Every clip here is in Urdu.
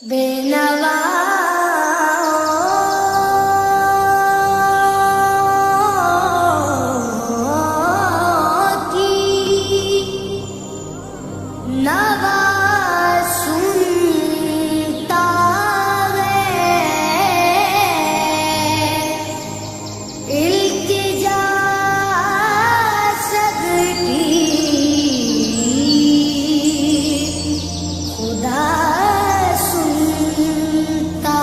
بے نوا کی نوا سنتا ہے، التجا سب کی خدا سنتا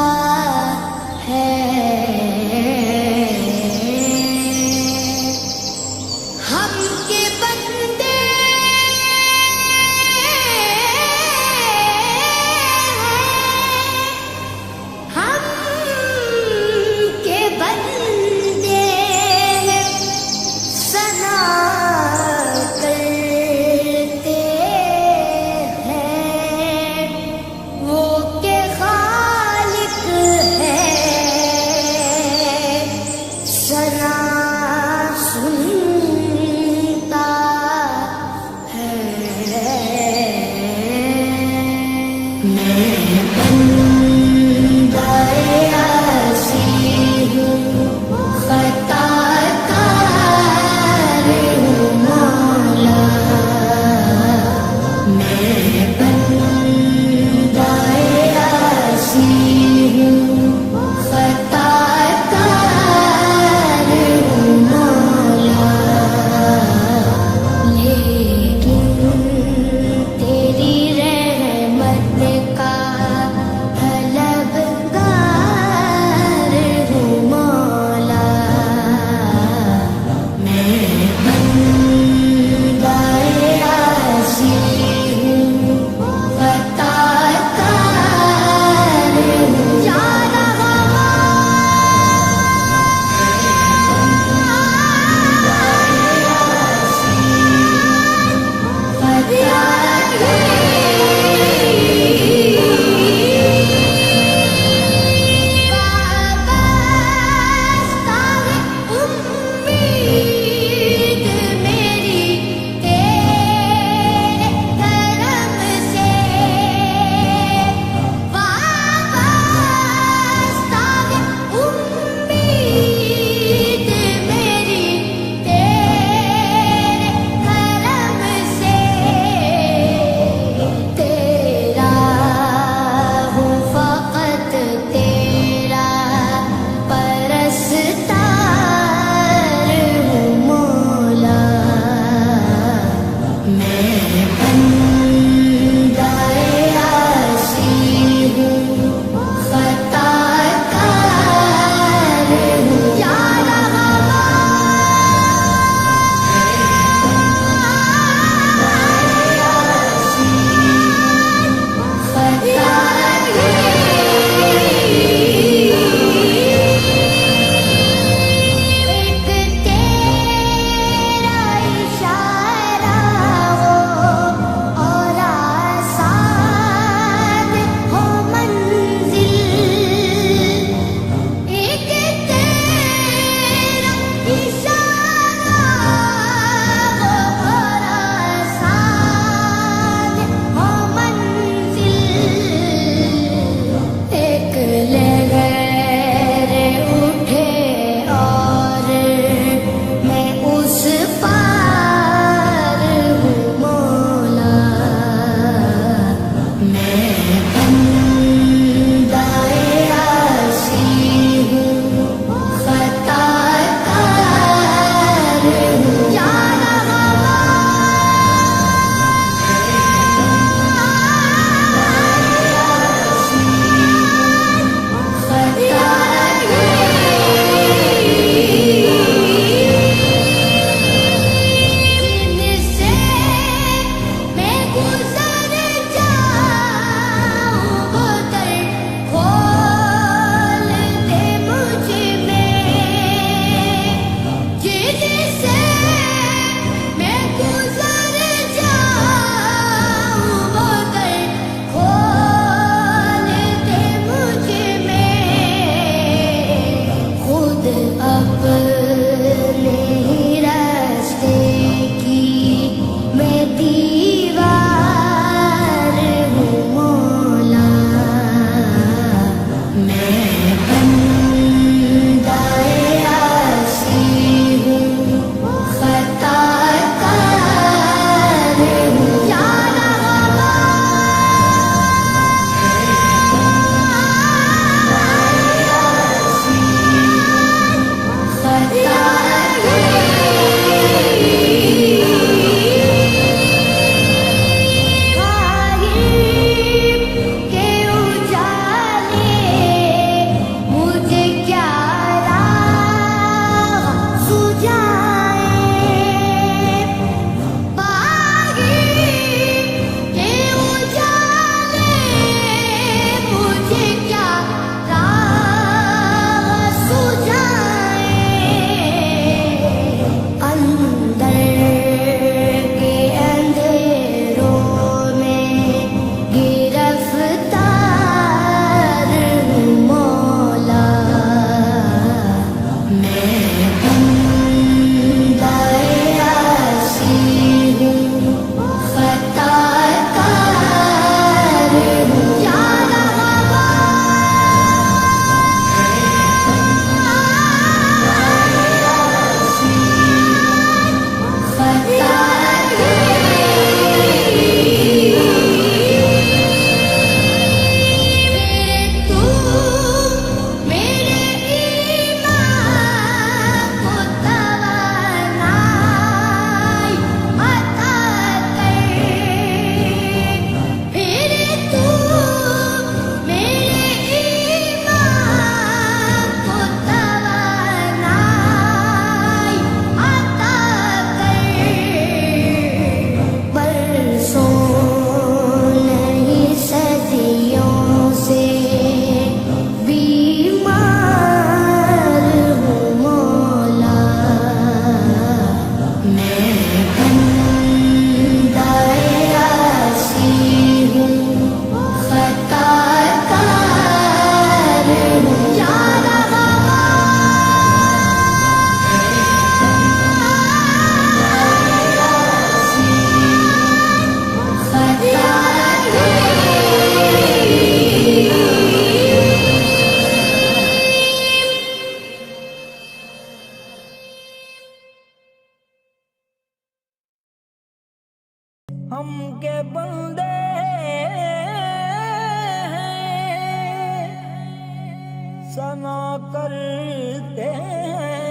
سنا کرتے ہیں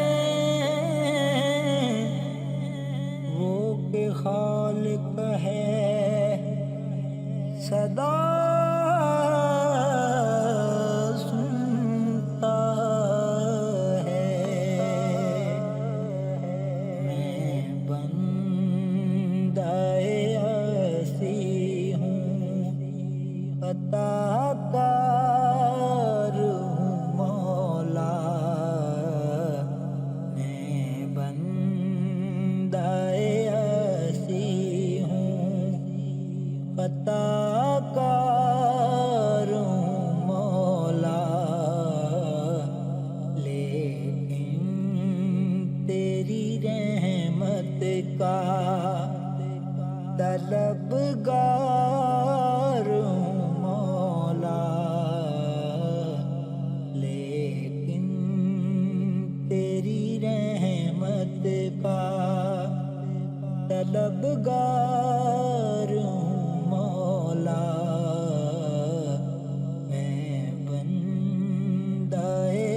وہ کہ خالق ہے صدا سنتا ہے۔ میں بندہ عاصی ہوں، عطا کار ہوں مولا۔ میں بندہ عاصی ہوں، عطا کار ہوں مولا، لیکن تیری رحمت کا طلبگار ہوں مولا، لیکن تیری رحمت کا طلبگار ہوں مولا۔ میں بندہ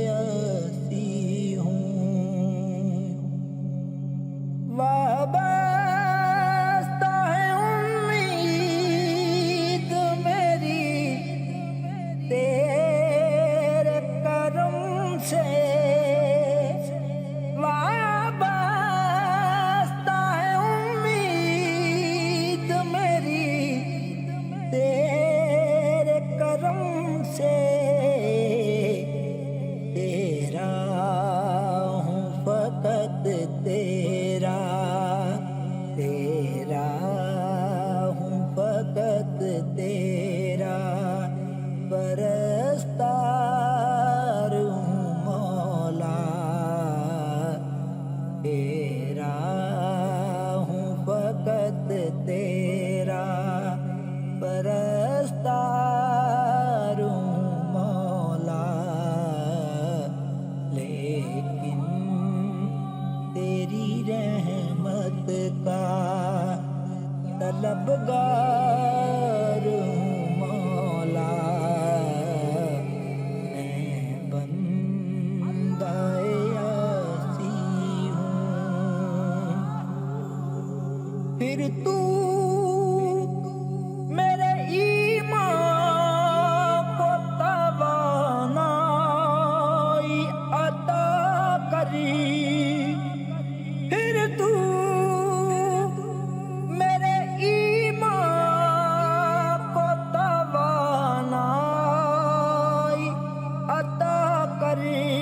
عاصی ہوں، وابستہ ہے امید میری تیرے کرم سے، وابستہ ہے امید میری تیرے کرم سے، تیرا ہوں فقط تیرا، تیرا ہوں فقط تیرا، پرستار ہوں مولا، تیرا ہوں فقط تیرا، پرستار ہوں مولا، لیکن تیری رحمت کا طلبگار ہوں مولا۔ میں بندہ عاصی ہوں، پھر تو میرے ایمان کو توانائی عطا کری، پھر تو میرے ایمان کو توانائی عطا کری،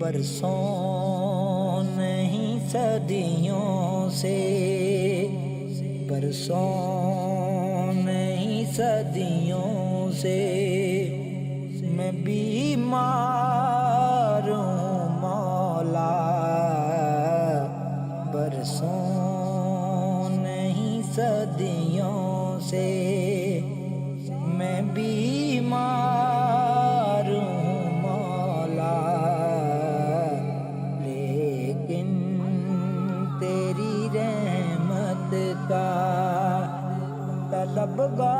برسوں نہیں صدیوں سے، برسوں نہیں صدیوں سے میں بیمار ہوں مولا، برسوں نہیں صدیوں سے میں بیمار ہوں مولا، لیکن تیری رحمت کا طلبگار